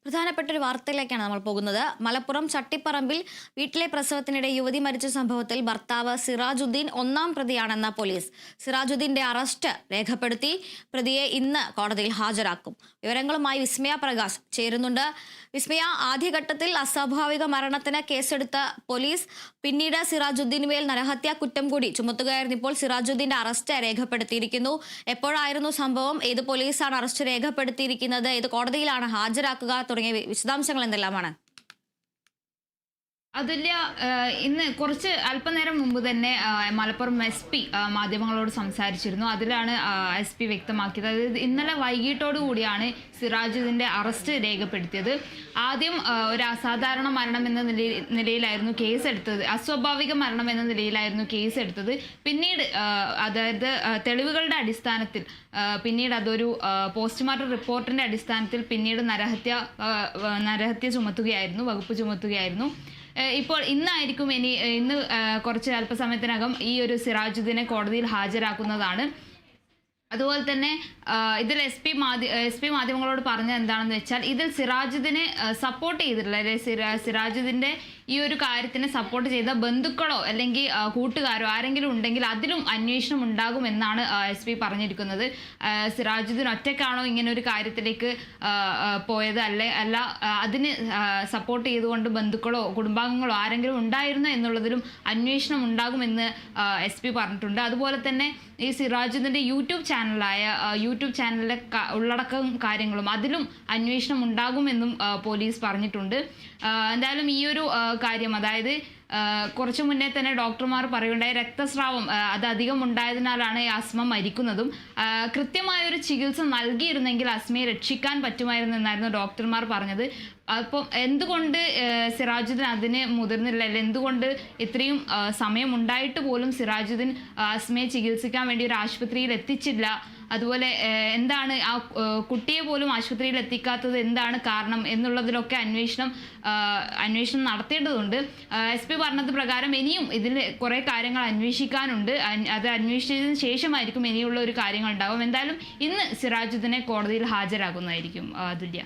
പ്രധാനപ്പെട്ട ഒരു വാർത്തയിലേക്കാണ് നമ്മൾ പോകുന്നത്. മലപ്പുറം ചട്ടിപ്പറമ്പിൽ വീട്ടിലെ പ്രസവത്തിനിടെ യുവതി മരിച്ച സംഭവത്തിൽ ഭർത്താവ് സിറാജുദ്ദീൻ ഒന്നാം പ്രതിയാണെന്ന പോലീസ്. സിറാജുദ്ദീന്റെ അറസ്റ്റ് രേഖപ്പെടുത്തി. പ്രതിയെ ഇന്ന് കോടതിയിൽ ഹാജരാക്കും. വിവരങ്ങളുമായി വിസ്മയ പ്രകാശ് ചേരുന്നുണ്ട്. വിസ്മയ, ആദ്യഘട്ടത്തിൽ അസ്വാഭാവിക മരണത്തിന് കേസെടുത്ത പോലീസ് പിന്നീട് സിറാജുദ്ദീന് മേൽ നരഹത്യാ കുറ്റം കൂടി ചുമത്തുകയായിരുന്നു. ഇപ്പോൾ സിറാജുദ്ദീന്റെ അറസ്റ്റ് രേഖപ്പെടുത്തിയിരിക്കുന്നു. എപ്പോഴായിരുന്നു സംഭവം? ഏത് പോലീസാണ് അറസ്റ്റ് രേഖപ്പെടുത്തിയിരിക്കുന്നത്? ഏത് കോടതിയിലാണ് ഹാജരാക്കുക തുടങ്ങിയ വിശദാംശങ്ങൾ എന്തെല്ലാമാണ്? അതുല്യ, ഇന്ന് കുറച്ച് അല്പനേരം മുമ്പ് തന്നെ മലപ്പുറം SP മാധ്യമങ്ങളോട് സംസാരിച്ചിരുന്നു. അതിലാണ് SP വ്യക്തമാക്കിയത്. അതായത് ഇന്നലെ വൈകിട്ടോടു കൂടിയാണ് സിറാജുദ്ദീൻ്റെ അറസ്റ്റ് രേഖപ്പെടുത്തിയത്. ആദ്യം ഒരു അസാധാരണ മരണം എന്ന നിലയിലായിരുന്നു കേസെടുത്തത്. അസ്വാഭാവിക മരണം എന്ന നിലയിലായിരുന്നു കേസെടുത്തത്. പിന്നീട് അതായത് തെളിവുകളുടെ അടിസ്ഥാനത്തിൽ പിന്നീട് അതൊരു പോസ്റ്റ്മോർട്ടം റിപ്പോർട്ടിൻ്റെ അടിസ്ഥാനത്തിൽ പിന്നീട് നരഹത്യ ചുമത്തുകയായിരുന്നു, വകുപ്പ് ചുമത്തുകയായിരുന്നു. ഇപ്പോൾ ഇന്നായിരിക്കും ഇന്ന് കുറച്ച് അല്പസമയത്തിനകം ഈ ഒരു സിറാജുദ്ദീനെ കോടതിയിൽ ഹാജരാക്കുന്നതാണ്. അതുപോലെ തന്നെ ഇതിൽ SP മാധ്യമങ്ങളോട് പറഞ്ഞത് എന്താണെന്ന് വെച്ചാൽ, ഇതിൽ സിറാജുദ്ദീനെ സപ്പോർട്ട് ചെയ്തിട്ടുള്ള, അതായത് സിറാജുദ്ദീൻ്റെ ഈ ഒരു കാര്യത്തിന് സപ്പോർട്ട് ചെയ്ത ബന്ധുക്കളോ അല്ലെങ്കിൽ കൂട്ടുകാരോ ആരെങ്കിലും ഉണ്ടെങ്കിൽ അതിലും അന്വേഷണം ഉണ്ടാകുമെന്നാണ് SP പറഞ്ഞിരിക്കുന്നത്. സിറാജുദ്ദീൻ ഒറ്റയ്ക്കാണോ ഇങ്ങനെ ഒരു കാര്യത്തിലേക്ക് പോയത്, അല്ല അതിന് സപ്പോർട്ട് ചെയ്തുകൊണ്ട് ബന്ധുക്കളോ കുടുംബാംഗങ്ങളോ ആരെങ്കിലും ഉണ്ടായിരുന്നോ എന്നുള്ളതിലും അന്വേഷണം ഉണ്ടാകുമെന്ന് SP പറഞ്ഞിട്ടുണ്ട്. അതുപോലെ തന്നെ ഈ സിറാജുദ്ദീൻ്റെ യൂട്യൂബ് ചാനലിലെ ഉള്ളടക്കം കാര്യങ്ങളും അതിലും അന്വേഷണം ഉണ്ടാകുമെന്നും പോലീസ് പറഞ്ഞിട്ടുണ്ട്. എന്തായാലും ഈ ഒരു കാര്യം, അതായത് കുറച്ചു മുന്നേ തന്നെ ഡോക്ടർമാർ പറയുണ്ടായ രക്തസ്രാവം അത് അധികം ഉണ്ടായതിനാലാണ് ഈ അസ്മ മരിക്കുന്നതും. കൃത്യമായൊരു ചികിത്സ നൽകിയിരുന്നെങ്കിൽ അസ്മയെ രക്ഷിക്കാൻ പറ്റുമായിരുന്നു എന്നായിരുന്നു ഡോക്ടർമാർ പറഞ്ഞത്. അപ്പം എന്തുകൊണ്ട് സിറാജുദ്ദീൻ അതിന് മുതിർന്നില്ല, അല്ലെങ്കിൽ എന്തുകൊണ്ട് ഇത്രയും സമയമുണ്ടായിട്ട് പോലും സിറാജുദ്ദീൻ അസ്മയെ ചികിത്സിക്കാൻ വേണ്ടി ഒരു ആശുപത്രിയിൽ എത്തിച്ചില്ല? അതുപോലെ എന്താണ് ആ കുട്ടിയെ പോലും ആശുപത്രിയിൽ എത്തിക്കാത്തത്, എന്താണ് കാരണം എന്നുള്ളതിലൊക്കെ അന്വേഷണം നടത്തേണ്ടതുണ്ട്. SP പറഞ്ഞത് പ്രകാരം ഇനിയും ഇതിൽ കുറേ കാര്യങ്ങൾ അന്വേഷിക്കാനുണ്ട്. അത് അന്വേഷിച്ചതിന് ശേഷമായിരിക്കും ഇനിയുള്ള ഒരു കാര്യങ്ങൾ ഉണ്ടാകും. എന്തായാലും ഇന്ന് സിറാജുദ്ദീനെ കോടതിയിൽ ഹാജരാകുന്നതായിരിക്കും. അതുല്യ.